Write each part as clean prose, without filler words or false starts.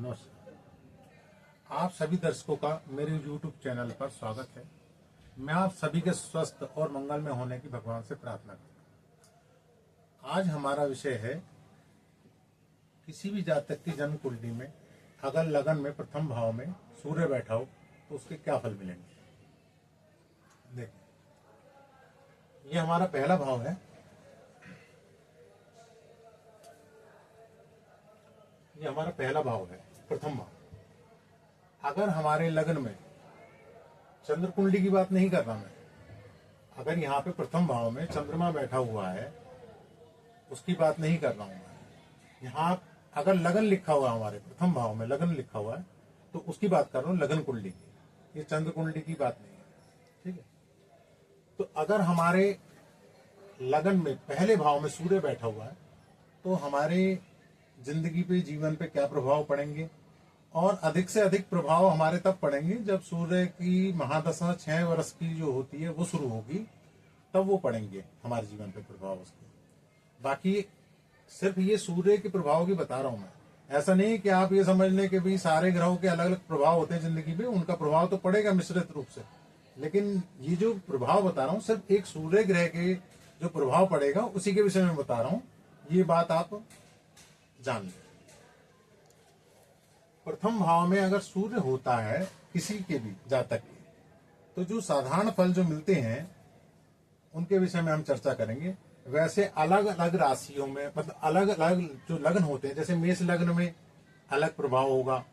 नमस्कार। आप सभी दर्शकों का मेरे YouTube चैनल पर स्वागत है। मैं आप सभी के स्वस्थ और मंगल में होने की भगवान से प्रार्थना करता हूँ। आज हमारा विषय है किसी भी जातक की जन्म कुंडली में अगर लगन में प्रथम भाव में सूर्य बैठा हो तो उसके क्या फल मिलेंगे। देखिए, ये हमारा पहला भाव है। ये हमारा पहला भाव है, प्रथम भाव। अगर हमारे लगन में चंद्र कुंडली की बात नहीं कर रहा मैं, अगर यहाँ पे प्रथम भाव में चंद्रमा बैठा हुआ है उसकी बात नहीं कर रहा हूं मैं। यहाँ अगर लगन लिखा हुआ हमारे प्रथम भाव में लगन लिखा हुआ है तो उसकी बात कर रहा हूँ, लगन कुंडली की। ये चंद्र कुंडली की बात नहीं है, ठीक है। तो अगर हमारे लगन में पहले भाव में सूर्य बैठा हुआ है तो हमारे जिंदगी पे, जीवन पे क्या प्रभाव पड़ेंगे, और अधिक से अधिक प्रभाव हमारे तब पड़ेंगे जब सूर्य की महादशा 6 वर्ष की जो होती है वो शुरू होगी, तब वो पड़ेंगे हमारे जीवन पे प्रभाव उसके। बाकी सिर्फ ये सूर्य के प्रभाव की बता रहा हूं मैं। ऐसा नहीं कि आप ये समझ लें कि भाई सारे ग्रहों के अलग अलग प्रभाव होते हैं जिंदगी पे, उनका प्रभाव तो पड़ेगा मिश्रित रूप से, लेकिन ये जो प्रभाव बता रहा हूँ सिर्फ एक सूर्य ग्रह के जो प्रभाव पड़ेगा उसी के विषय में बता रहा हूँ। ये बात आप जान लें। प्रथम भाव में अगर सूर्य होता है किसी के भी जातक के, तो जो साधारण फल जो मिलते हैं उनके विषय में हम चर्चा करेंगे। वैसे अलग अलग राशियों में, मतलब अलग अलग जो लग्न होते हैं, जैसे मेष लग्न में अलग प्रभाव होगा,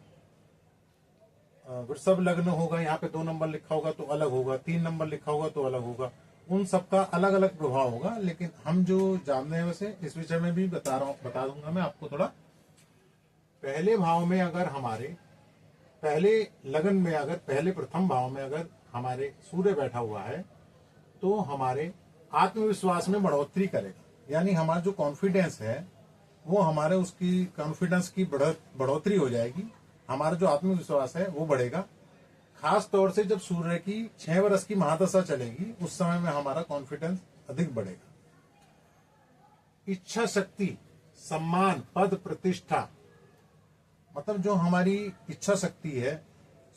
वृषभ लग्न होगा, यहाँ पे 2 नंबर लिखा होगा तो अलग होगा, 3 नंबर लिखा होगा तो अलग होगा, उन सबका अलग अलग प्रभाव होगा। लेकिन हम जो जानते हैं वैसे इस विषय में भी बता दूंगा मैं आपको थोड़ा। पहले भाव में अगर हमारे पहले लगन में, अगर पहले प्रथम भाव में अगर हमारे सूर्य बैठा हुआ है तो हमारे आत्मविश्वास में बढ़ोतरी करेगा। यानी हमारा जो कॉन्फिडेंस है वो हमारे उसकी कॉन्फिडेंस की बढ़ोतरी हो जाएगी। हमारा जो आत्मविश्वास है वो बढ़ेगा। खास तौर से जब सूर्य की 6 वर्ष की महादशा चलेगी उस समय में हमारा कॉन्फिडेंस अधिक बढ़ेगा। इच्छा शक्ति, सम्मान, पद, प्रतिष्ठा, मतलब जो हमारी इच्छा शक्ति है,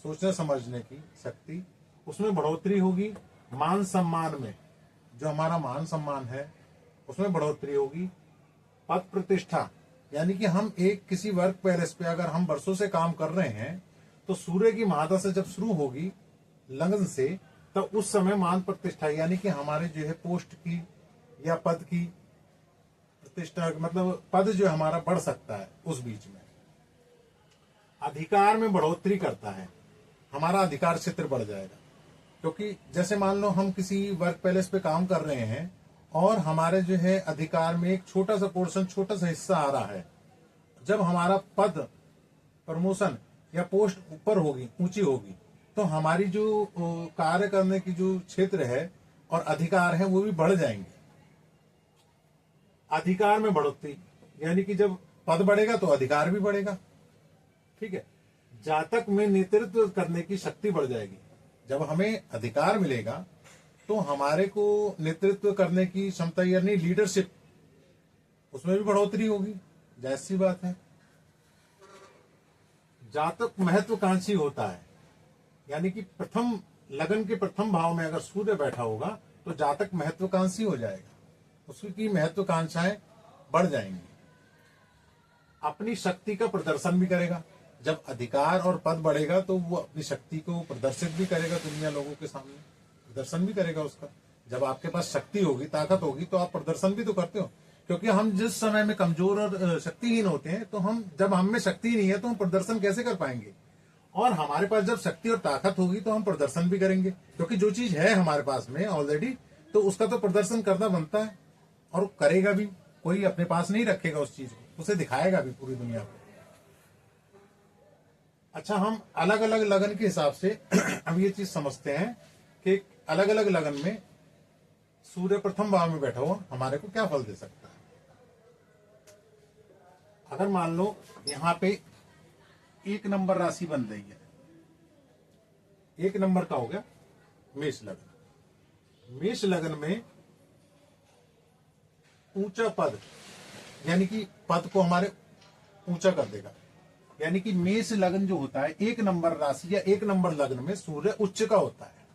सोचने समझने की शक्ति, उसमें बढ़ोतरी होगी। मान सम्मान में, जो हमारा मान सम्मान है उसमें बढ़ोतरी होगी। पद प्रतिष्ठा, यानी कि हम एक किसी वर्क पैलेस पे अगर हम वर्षों से काम कर रहे हैं तो सूर्य की महादशा जब शुरू होगी लगन से, तो उस समय मान प्रतिष्ठा, यानी कि हमारे जो है पोस्ट की या पद की प्रतिष्ठा, मतलब पद जो हमारा बढ़ सकता है उस बीच में। अधिकार में बढ़ोतरी करता है, हमारा अधिकार क्षेत्र बढ़ जाएगा। क्योंकि जैसे मान लो हम किसी वर्क पैलेस पे काम कर रहे हैं और हमारे जो है अधिकार में एक छोटा सा पोर्शन, छोटा सा हिस्सा आ रहा है। जब हमारा पद, प्रमोशन या पोस्ट ऊपर होगी, ऊंची होगी, तो हमारी जो कार्य करने की जो क्षेत्र है और अधिकार है वो भी बढ़ जाएंगे। अधिकार में बढ़ोतरी, यानी कि जब पद बढ़ेगा तो अधिकार भी बढ़ेगा, ठीक है। जातक में नेतृत्व करने की शक्ति बढ़ जाएगी। जब हमें अधिकार मिलेगा तो हमारे को नेतृत्व करने की क्षमता, यानी लीडरशिप, उसमें भी बढ़ोतरी होगी, जाहिर सी बात है। जातक महत्वाकांक्षी होता है, यानी कि प्रथम लगन के प्रथम भाव में अगर सूर्य बैठा होगा तो जातक महत्वाकांक्षी हो जाएगा, उसकी महत्वाकांक्षाएं बढ़ जाएंगी। अपनी शक्ति का प्रदर्शन भी करेगा। जब अधिकार और पद बढ़ेगा तो वो अपनी शक्ति को प्रदर्शित भी करेगा, दुनिया लोगों के सामने प्रदर्शन भी करेगा उसका। जब आपके पास शक्ति होगी, ताकत होगी, तो आप प्रदर्शन भी तो करते हो। क्योंकि हम जिस समय में कमजोर और शक्तिहीन होते हैं, तो हम जब हम में शक्ति नहीं है तो हम प्रदर्शन कैसे कर पाएंगे। और हमारे पास जब शक्ति और ताकत होगी तो हम प्रदर्शन भी करेंगे, क्योंकि जो चीज है हमारे पास में ऑलरेडी, तो उसका तो प्रदर्शन करना बनता है और करेगा भी। कोई अपने पास नहीं रखेगा उस चीज को, उसे दिखाएगा भी पूरी दुनिया को। अच्छा, हम अलग अलग लगन के हिसाब से अब ये चीज समझते हैं कि अलग अलग लगन में सूर्य प्रथम भाव में बैठा हुआ हमारे को क्या फल दे सकता है। अगर मान लो यहाँ पे 1 नंबर राशि बन रही है, 1 नंबर का हो गया मेष लगन। मेष लगन में ऊंचा पद, यानी कि पद को हमारे ऊंचा कर देगा, यानी कि मेष लग्न जो होता है, एक नंबर राशि या एक नंबर लग्न में सूर्य उच्च का होता है।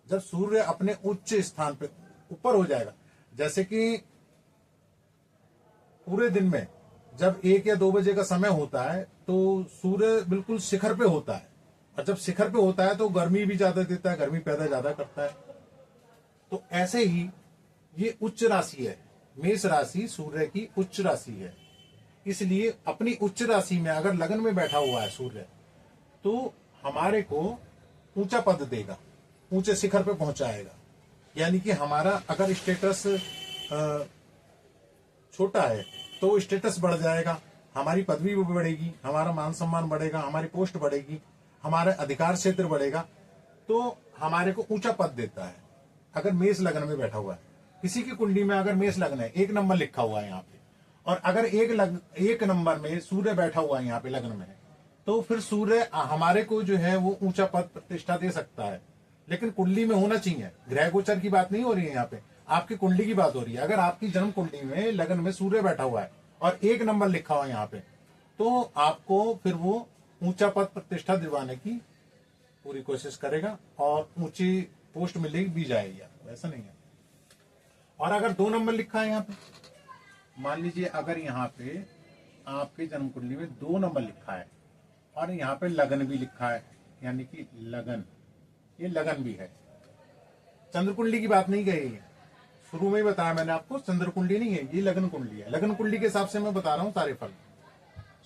जब सूर्य अपने उच्च स्थान पे ऊपर हो जाएगा, जैसे कि पूरे दिन में जब 1 या 2 बजे का समय होता है तो सूर्य बिल्कुल शिखर पे होता है, और जब शिखर पे होता है तो गर्मी भी ज्यादा देता है, गर्मी पैदा ज्यादा करता है। तो ऐसे ही ये उच्च राशि है, मेष राशि सूर्य की उच्च राशि है। इसलिए अपनी उच्च राशि में अगर लगन में बैठा हुआ है सूर्य, तो हमारे को ऊंचा पद देगा, ऊंचे शिखर पे पहुंचाएगा। यानी कि हमारा अगर स्टेटस छोटा है तो स्टेटस बढ़ जाएगा, हमारी पदवी भी बढ़ेगी, हमारा मान सम्मान बढ़ेगा, हमारी पोस्ट बढ़ेगी, हमारा अधिकार क्षेत्र बढ़ेगा, तो हमारे को ऊंचा पद देता है अगर मेष लग्न में बैठा हुआ है। किसी की कुंडली में अगर मेष लग्न है, 1 नंबर लिखा हुआ है यहाँ पे, और अगर एक नंबर में सूर्य बैठा हुआ है यहाँ पे लग्न में, तो फिर सूर्य हमारे को जो है वो ऊंचा पद प्रतिष्ठा दे सकता है। लेकिन कुंडली में होना चाहिए, ग्रह गोचर की बात नहीं हो रही है यहाँ पे, आपकी कुंडली की बात हो रही है। अगर आपकी जन्म कुंडली में लगन में सूर्य बैठा हुआ है और 1 नंबर लिखा हुआ है यहाँ पे, तो आपको फिर वो ऊंचा पद प्रतिष्ठा दिलवाने की पूरी कोशिश करेगा और ऊंची पोस्ट मिलेगी भी जाएगी, ऐसा नहीं है। और अगर 2 नंबर लिखा है यहाँ पे, मान लीजिए अगर यहाँ पे आपके जन्म कुंडली में 2 नंबर लिखा है और यहाँ पे लगन भी लिखा है, यानी कि लगन, ये लगन भी है, चंद्र कुंडली की बात नहीं कही है, शुरू में ही बताया मैंने आपको, चंद्र कुंडली नहीं है, ये लगन कुंडली है। लगन कुंडली के हिसाब से मैं बता रहा हूँ सारे फल।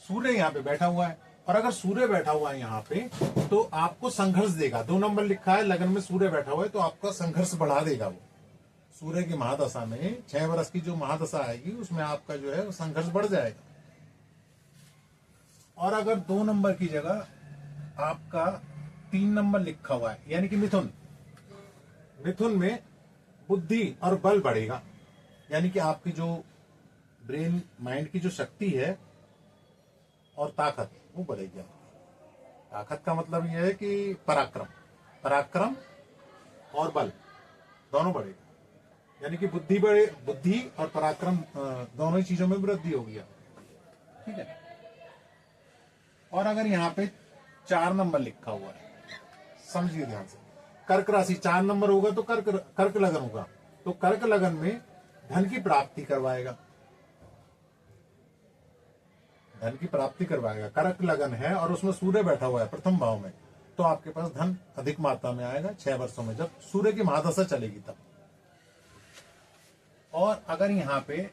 सूर्य यहाँ पे बैठा हुआ है, और अगर सूर्य बैठा हुआ है यहाँ पे तो आपको संघर्ष देगा। 2 नंबर लिखा है, लगन में सूर्य बैठा हुआ है, तो आपका संघर्ष बढ़ा देगा वो। सूर्य की महादशा में 6 वर्ष की जो महादशा आएगी उसमें आपका जो है संघर्ष बढ़ जाएगा। और अगर 2 नंबर की जगह आपका 3 नंबर लिखा हुआ है, यानी कि मिथुन, मिथुन में बुद्धि और बल बढ़ेगा, यानी कि आपकी जो ब्रेन माइंड की जो शक्ति है और ताकत वो बढ़ेगी। ताकत का मतलब यह है कि पराक्रम, पराक्रम और बल दोनों बढ़ेगा, यानी कि बुद्धि और पराक्रम दोनों ही चीजों में वृद्धि होगी। ठीक है। और अगर यहाँ पे 4 नंबर लिखा हुआ है, समझिए ध्यान से, कर्क राशि 4 नंबर होगा तो कर्क लगन होगा, तो कर्क लगन में धन की प्राप्ति करवाएगा, धन की प्राप्ति करवाएगा। कर्क लगन है और उसमें सूर्य बैठा हुआ है प्रथम भाव में, तो आपके पास धन अधिक मात्रा में आएगा 6 वर्षों में, जब सूर्य की महादशा चलेगी तब। और अगर यहाँ पे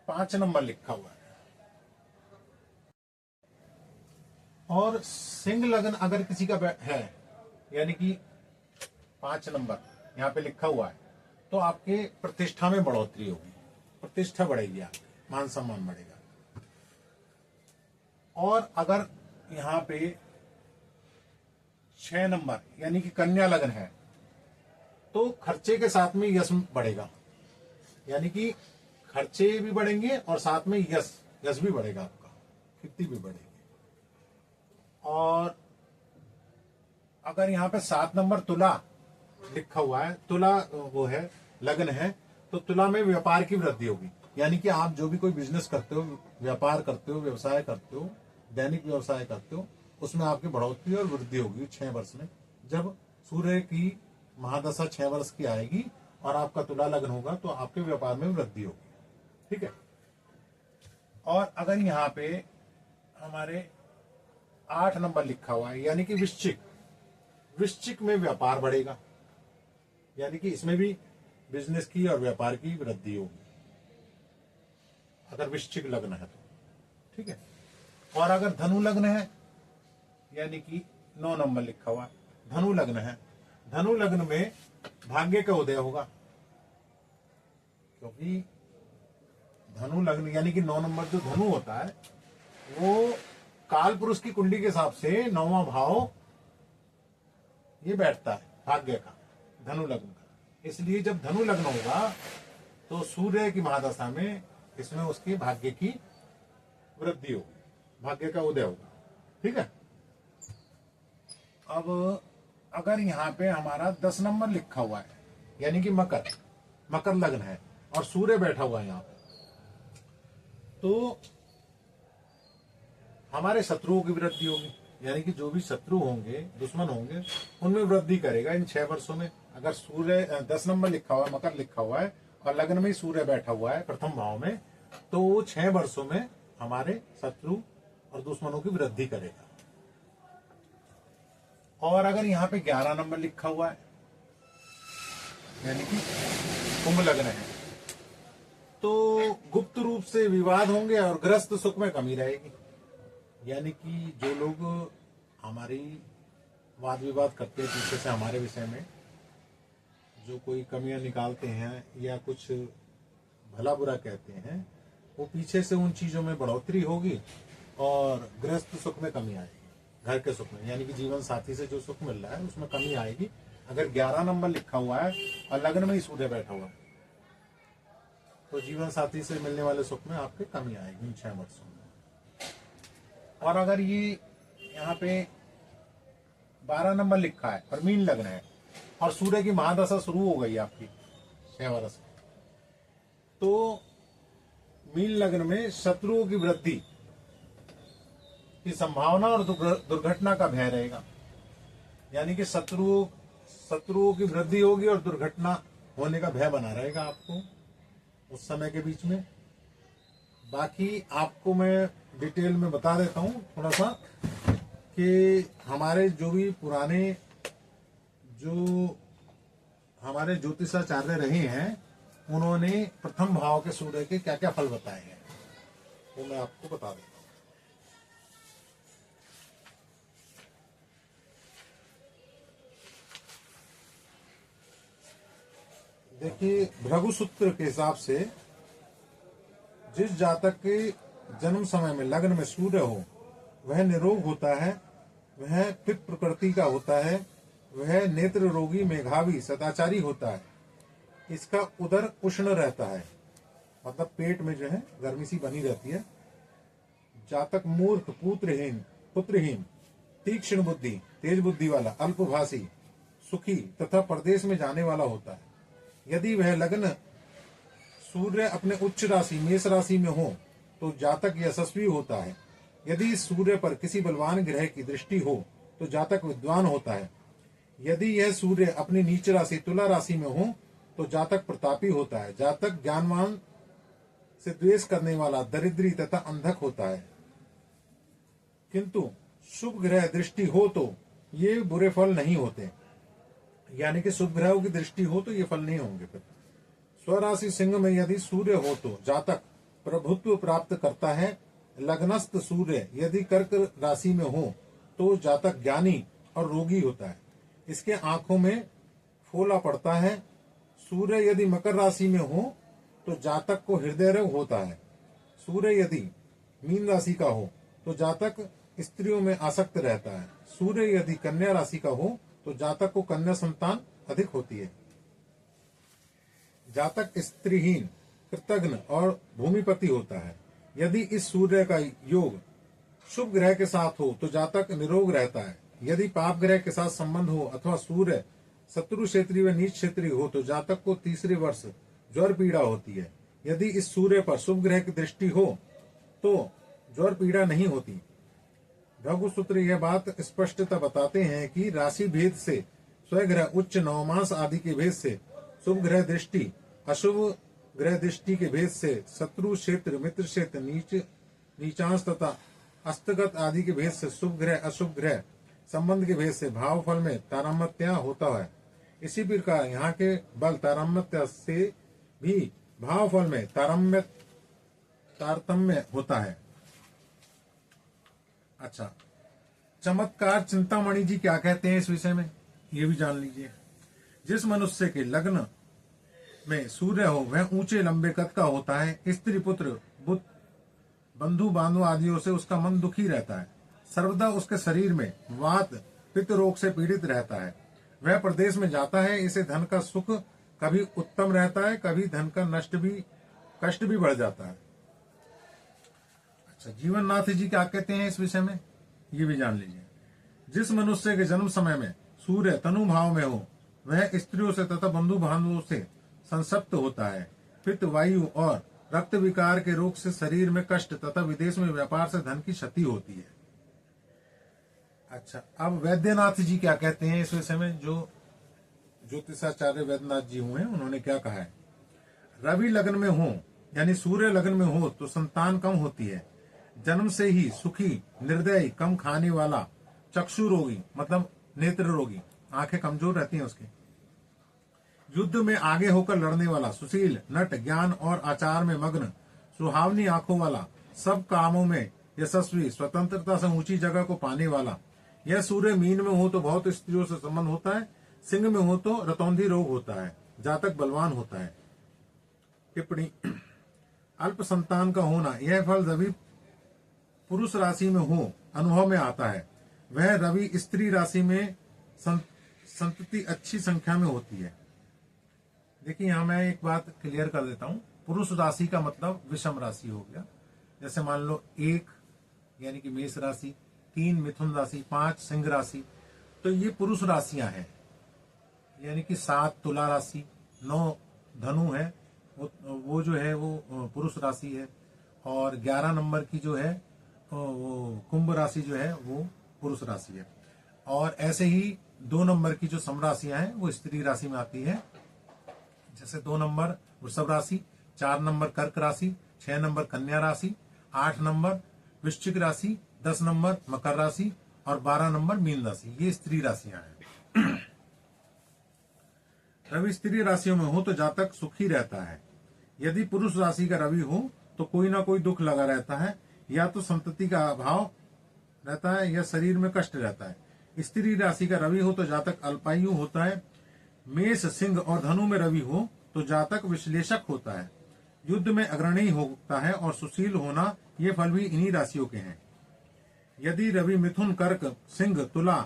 5 नंबर लिखा हुआ है और सिंह लगन अगर किसी का है, यानी कि 5 नंबर यहाँ पे लिखा हुआ है, तो आपके प्रतिष्ठा में बढ़ोतरी होगी, प्रतिष्ठा बढ़ेगी, आपकी मान सम्मान बढ़ेगा। और अगर यहाँ पे 6 नंबर यानी कि कन्या लगन है, तो खर्चे के साथ में यश बढ़ेगा, यानी कि खर्चे भी बढ़ेंगे और साथ में यश भी बढ़ेगा, आपका कीर्ति भी बढ़ेगी। और अगर यहाँ पे 7 नंबर तुला लिखा हुआ है, तुला वो है लगन है, तो तुला में व्यापार की वृद्धि होगी, यानी कि आप जो भी कोई बिजनेस करते हो, व्यापार करते हो, व्यवसाय करते हो, दैनिक व्यवसाय करते हो, उसमें आपकी बढ़ोतरी और वृद्धि होगी 6 वर्ष में। जब सूर्य की महादशा 6 वर्ष की आएगी और आपका तुला लगन होगा तो आपके व्यापार में वृद्धि होगी। ठीक है। और अगर यहाँ पे हमारे 8 नंबर लिखा हुआ है, यानी कि वृश्चिक, वृश्चिक में व्यापार बढ़ेगा, यानी कि इसमें भी बिजनेस की और व्यापार की वृद्धि होगी अगर वृश्चिक लग्न है तो। ठीक है। और अगर धनु लग्न है, यानी कि 9 नंबर लिखा हुआ, धनु लग्न है, धनु लग्न में भाग्य का उदय होगा, क्योंकि धनु लग्न यानी कि 9 नंबर जो धनु होता है वो काल पुरुष की कुंडली के हिसाब से 9वां भाव ये बैठता है भाग्य का, धनु लग्न का। इसलिए जब धनु लग्न होगा तो सूर्य की महादशा में इसमें उसके भाग्य की वृद्धि होगी, भाग्य का उदय होगा। ठीक है। अब अगर यहाँ पे हमारा 10 नंबर लिखा हुआ है, यानी कि मकर लग्न है और सूर्य बैठा हुआ है यहाँ पे, तो हमारे शत्रुओं की वृद्धि होगी, यानी कि जो भी शत्रु होंगे, दुश्मन होंगे, उनमें वृद्धि करेगा इन 6 वर्षों में। अगर सूर्य 10 नंबर लिखा हुआ है, मकर लिखा हुआ है और लग्न में ही सूर्य बैठा हुआ है प्रथम भाव में, तो वो 6 वर्षों में हमारे शत्रु और दुश्मनों की वृद्धि करेगा। और अगर यहाँ पे 11 नंबर लिखा हुआ है, यानी कि कुंभ लग्न है, तो गुप्त रूप से विवाद होंगे और ग्रस्त सुख में कमी रहेगी। यानी कि जो लोग हमारी वाद विवाद करते हैं पीछे से हमारे विषय में, जो कोई कमियां निकालते हैं या कुछ भला बुरा कहते हैं, वो पीछे से उन चीजों में बढ़ोतरी होगी और गृहस्थ सुख में कमी आएगी, घर के सुख में, यानी कि जीवन साथी से जो सुख मिल रहा है उसमें कमी आएगी। अगर 11 नंबर लिखा हुआ है और लग्न में ही सूर्य बैठा हुआ है, तो जीवन साथी से मिलने वाले सुख में आपके कमी आएगी इन 6 वर्षों में। और अगर ये यहाँ पे 12 नंबर लिखा है और मीन लग्न है और सूर्य की महादशा शुरू हो गई आपकी 6 वर्ष, तो मीन लग्न में शत्रुओं की वृद्धि की संभावना और दुर्घटना का भय रहेगा। यानी कि शत्रुओं की वृद्धि होगी और दुर्घटना होने का भय बना रहेगा आपको उस समय के बीच में। बाकी आपको मैं डिटेल में बता देता हूं थोड़ा सा कि हमारे जो भी पुराने जो हमारे ज्योतिषाचार्य रहे हैं, उन्होंने प्रथम भाव के सूर्य के क्या क्या फल बताए हैं, वो मैं आपको बता देता हूं। देखिए, भृगु सूत्र के हिसाब से जिस जातक के जन्म समय में लग्न में सूर्य हो, वह निरोग होता है, वह पित्त प्रकृति का होता है, वह नेत्र रोगी, मेधावी, सदाचारी होता है, इसका उदर उष्ण रहता है, मतलब पेट में जो है गर्मी सी बनी रहती है। जातक मूर्ख, पुत्रहीन, तीक्ष्ण बुद्धि, तेज बुद्धि वाला, अल्पभाषी, सुखी तथा परदेश में जाने वाला होता है। यदि वह लग्न सूर्य अपने उच्च राशि मेष राशि में हो तो जातक यशस्वी होता है। यदि सूर्य पर किसी बलवान ग्रह की दृष्टि हो तो जातक विद्वान होता है। यदि यह सूर्य अपनी नीच राशि तुला राशि में हो तो जातक प्रतापी होता है। जातक ज्ञानवान से द्वेष करने वाला, दरिद्री तथा अंधक होता है। किंतु शुभ ग्रह दृष्टि हो तो ये बुरे फल नहीं होते, यानी कि शुभ ग्रहों की दृष्टि हो तो ये फल नहीं होंगे। फिर स्वराशि सिंह में यदि सूर्य हो तो जातक प्रभुत्व प्राप्त करता है। लग्नस्थ सूर्य यदि कर्क राशि में हो तो जातक ज्ञानी और रोगी होता है, इसके आंखों में फोला पड़ता है। सूर्य यदि मकर राशि में हो तो जातक को हृदय रोग होता है। सूर्य यदि मीन राशि का हो तो जातक स्त्रियों में आसक्त रहता है। सूर्य यदि कन्या राशि का हो तो जातक को कन्या संतान अधिक होती है। जातक स्त्रीहीन, कृतघ्न और भूमिपति होता है। यदि इस सूर्य का योग शुभ ग्रह के साथ हो तो जातक निरोग रहता है। यदि पाप ग्रह के साथ संबंध हो अथवा सूर्य शत्रु क्षेत्रीय व नीच क्षेत्रीय हो तो जातक को तीसरे वर्ष ज्वर पीड़ा होती है। यदि इस सूर्य पर शुभ ग्रह की दृष्टि हो तो ज्वर पीड़ा नहीं होती। भृगु सूत्र यह बात स्पष्टता बताते हैं कि राशि भेद से, स्वग्रह, उच्च, नवमांस आदि के भेद से शुभ ग्रह दृष्टि, अशुभ ग्रह दृष्टि के भेद से शत्रु क्षेत्र, मित्र क्षेत्र, नीचांश तथा अस्तगत आदि के भेद से शुभ ग्रह अशुभ ग्रह संबंध के भेद से भाव फल में तारतम्य होता है। इसी प्रकार यहाँ के बल तारतम्य से भी भाव फल में तारतम्य होता है। अच्छा, चमत्कार चिंतामणि जी क्या कहते हैं इस विषय में, ये भी जान लीजिए। जिस मनुष्य के लग्न में सूर्य हो वह ऊंचे लंबे कद का होता है। स्त्री, पुत्र, बंधु बांधव आदियों से उसका मन दुखी रहता है। सर्वदा उसके शरीर में वात पित्त रोग से पीड़ित रहता है। वह प्रदेश में जाता है। इसे धन का सुख कभी उत्तम रहता है, कभी धन का कष्ट भी बढ़ जाता है। अच्छा, जीवननाथ जी क्या कहते हैं इस विषय में, ये भी जान लीजिए। जिस मनुष्य के जन्म समय में सूर्य तनु भाव में हो वह स्त्रियों से तथा बंधु बांधवों से संसप्त होता है। पित्त, वायु और रक्त विकार के रोग से शरीर में कष्ट तथा विदेश में व्यापार से धन की क्षति होती है। अच्छा, अब वैद्यनाथ जी क्या कहते हैं इस विषय में? जो ज्योतिषाचार्य वैद्यनाथ जी हुए उन्होंने क्या कहा है? रवि लग्न में हो यानी सूर्य लग्न में हो तो संतान कम होती है, जन्म से ही सुखी, निर्दयी, कम खाने वाला, चक्षु रोगी मतलब नेत्र रोगी, आंखें कमजोर रहती हैं उसकी, युद्ध में आगे होकर लड़ने वाला, सुशील, नट, ज्ञान और आचार में मग्न, सुहावनी आंखों वाला, सब कामों में यशस्वी, स्वतंत्रता से ऊंची जगह को पाने वाला। यह सूर्य मीन में हो तो बहुत स्त्रियों से संबंध होता है, सिंह में हो तो रतौंधी रोग होता है, जातक बलवान होता है। टिप्पणी, अल्प संतान का होना यह फल रवि पुरुष राशि में हो अनुभव में आता है। वह रवि स्त्री राशि में संतति अच्छी संख्या में होती है। देखिए यहां मैं एक बात क्लियर कर देता हूं। पुरुष राशि का मतलब विषम राशि हो गया। जैसे मान लो 1 यानी कि मेष राशि, 3 मिथुन राशि, 5 सिंह राशि, तो ये पुरुष राशियां हैं। यानी कि 7 तुला राशि, 9 धनु है, वो जो है वो पुरुष राशि है, और 11 नंबर की जो है वो कुंभ राशि जो है वो पुरुष राशि है। और ऐसे ही 2 नंबर की जो सम राशियां हैं वो स्त्री राशि में आती है। जैसे 2 नंबर वृषभ राशि, 4 नंबर कर्क राशि, 6 नंबर कन्या राशि, 8 नंबर वृश्चिक राशि, 10 नंबर मकर राशि और 12 नंबर मीन राशि, ये स्त्री राशियां हैं। रवि स्त्री राशियों में हो तो जातक सुखी रहता है। यदि पुरुष राशि का रवि हो तो कोई ना कोई दुख लगा रहता है, या तो संतति का अभाव रहता है या शरीर में कष्ट रहता है। स्त्री राशि का रवि हो तो जातक अल्पायु होता है। मेष, सिंह और धनु में रवि हो तो जातक विश्लेषक होता है, युद्ध में अग्रणी होता है और सुशील होना, ये फल भी इन्हीं राशियों के हैं। यदि रवि मिथुन, कर्क, सिंह, तुला,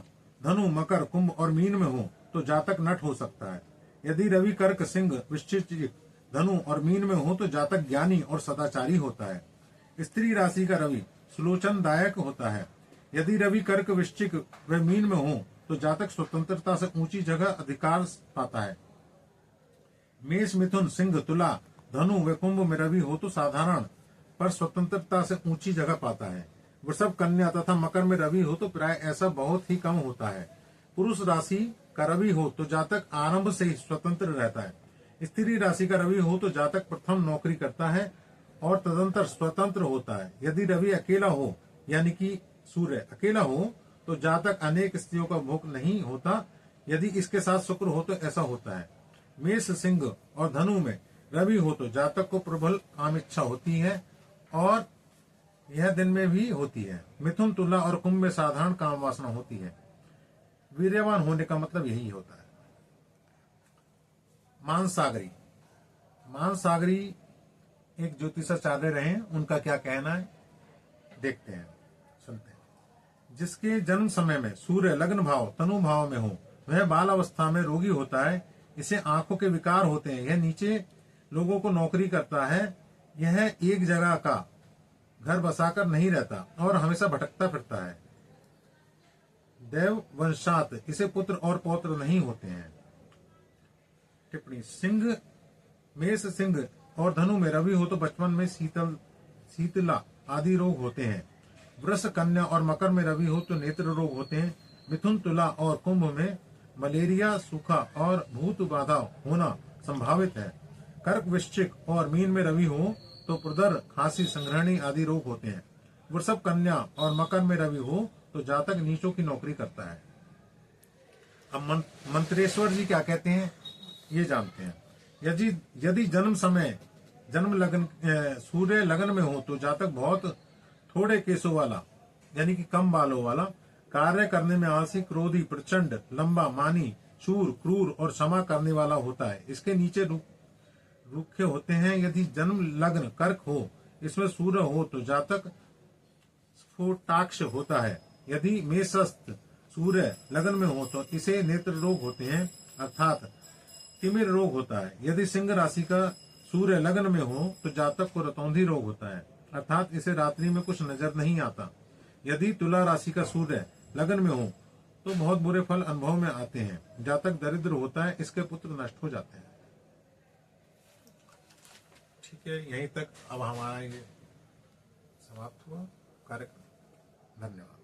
धनु, मकर, कुंभ और मीन में हो तो जातक नट हो सकता है। यदि रवि कर्क, सिंह, वृश्चिक, धनु और मीन में हो तो जातक ज्ञानी और सदाचारी होता है। स्त्री राशि का रवि सुलोचनदायक होता है। यदि रवि कर्क, वृश्चिक व मीन में हो तो जातक स्वतंत्रता से ऊंची जगह अधिकार पाता है। मेष, मिथुन, सिंह, तुला, धनु व कुंभ में रवि हो तो साधारण पर स्वतंत्रता से ऊंची जगह पाता है। वृषभ, कन्या तथा मकर में रवि हो तो प्राय ऐसा बहुत ही कम होता है। पुरुष राशि का रवि हो तो जातक आरंभ से ही स्वतंत्र रहता है। स्त्री राशि का रवि हो तो जातक प्रथम नौकरी करता है और तदंतर स्वतंत्र होता है। यदि रवि अकेला हो यानी कि सूर्य अकेला हो तो जातक अनेक स्त्रियों का भोग नहीं होता। यदि इसके साथ शुक्र हो तो ऐसा होता है। मेष, सिंह और धनु में रवि हो तो जातक को प्रबल काम इच्छा होती है और यह दिन में भी होती है। मिथुन, तुला और कुंभ में साधारण काम वासना होती है। वीर्यवान होने का मतलब यही होता है। मानसागरी, मानसागरी एक ज्योतिषाचार्य रहे, उनका क्या कहना है देखते हैं, सुनते हैं। जिसके जन्म समय में सूर्य लग्न भाव, तनु भाव में हो वह बाल अवस्था में रोगी होता है। इसे आंखों के विकार होते हैं। यह नीचे लोगों को नौकरी करता है। यह एक जगह का घर बसाकर नहीं रहता और हमेशा भटकता फिरता है। देव वंशात इसे पुत्र और पौत्र नहीं होते हैं। टिप्पणी, सिंह, मेष, सिंह और धनु में रवि हो तो बचपन में शीतला आदि रोग होते हैं। वृष, कन्या और मकर में रवि हो तो नेत्र रोग होते हैं। मिथुन, तुला और कुंभ में मलेरिया, सूखा और भूत बाधा होना संभावित है। कर्क, वृश्चिक और मीन में रवि हो तो प्रदर, खांसी, संग्रहणी आदि रोग होते हैं। वृषभ, कन्या और मकर में रवि हो तो जातक नीचों की नौकरी करता है। अब मंत्रेश्वर जी क्या कहते हैं ये जानते हैं। यदि जन्म लगन सूर्य लगन में हो तो जातक बहुत थोड़े केसों वाला यानी कि कम बालों वाला, कार्य करने में आलसी, क्रोधी, प्रचंड, लंबा, मानी, शूर, क्रूर और क्षमा करने वाला होता है। इसके नीचे रूखे होते हैं। यदि जन्म लग्न कर्क हो, इसमें सूर्य हो तो जातक स्फोटाक्ष होता है। यदि मेषस्थ सूर्य लगन में हो तो इसे नेत्र रोग होते हैं अर्थात तिमिर रोग होता है। यदि सिंह राशि का सूर्य लगन में हो तो जातक को रतौंधी रोग होता है अर्थात इसे रात्रि में कुछ नजर नहीं आता। यदि तुला राशि का सूर्य लगन में हो तो बहुत बुरे फल अनुभव में आते हैं। जातक दरिद्र होता है, इसके पुत्र नष्ट हो जाते हैं। ठीक है। के यहीं तक अब हमारा ये समाप्त हुआ कार्यक्रम। धन्यवाद।